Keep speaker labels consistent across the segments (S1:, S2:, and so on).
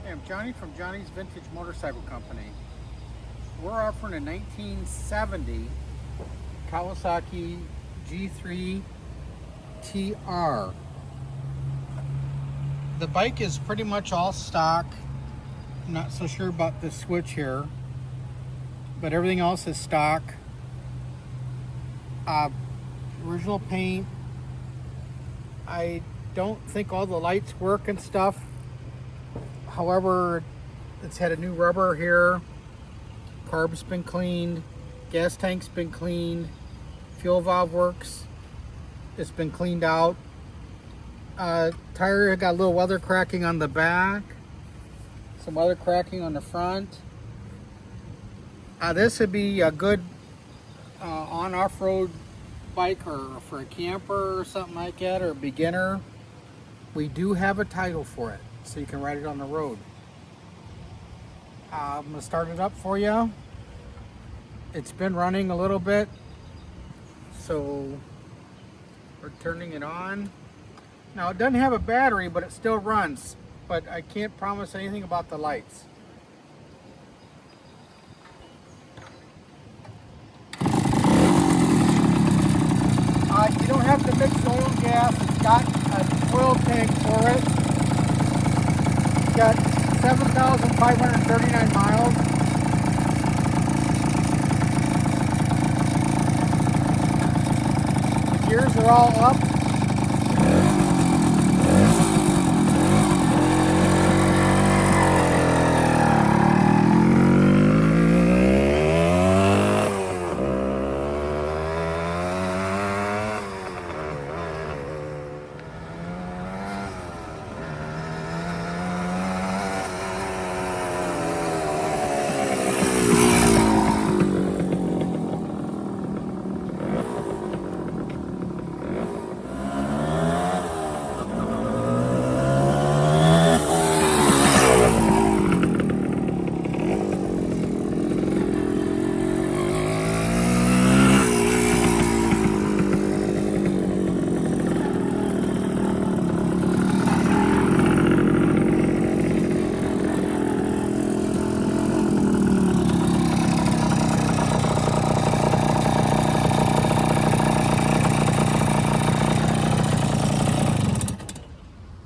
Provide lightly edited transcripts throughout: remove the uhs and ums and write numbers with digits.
S1: Hey, I'm Johnny from Johnny's Vintage Motorcycle Company. We're offering a 1970 Kawasaki G3TR. The bike is pretty much all stock. I'm not so sure about the switch here, but everything else is stock. Original paint. I don't think all the lights work and stuff. However, it's had a new rubber here. Carb's been cleaned. Gas tank's been cleaned. Fuel valve works. It's been cleaned out. Tire got a little weather cracking on the back. Some weather cracking on the front. This would be a good on off-road bike or for a camper or something like that, or a beginner. We do have a title for it, so you can ride it on the road. I'm going to start it up for you. It's been running a little bit, so we're turning it on. Now it doesn't have a battery, but it still runs, but I can't promise anything about the lights. You don't have to mix oil and gas. It's got an oil tank for it. It's got 7,539 miles. The gears are all up.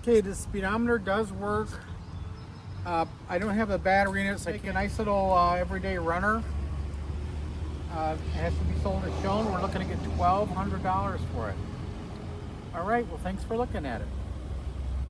S1: Okay, the speedometer does work. I don't have a battery in it. It's like a nice little everyday runner. It has to be sold as shown. We're looking to get $1,200 for it. All right, well, thanks for looking at it.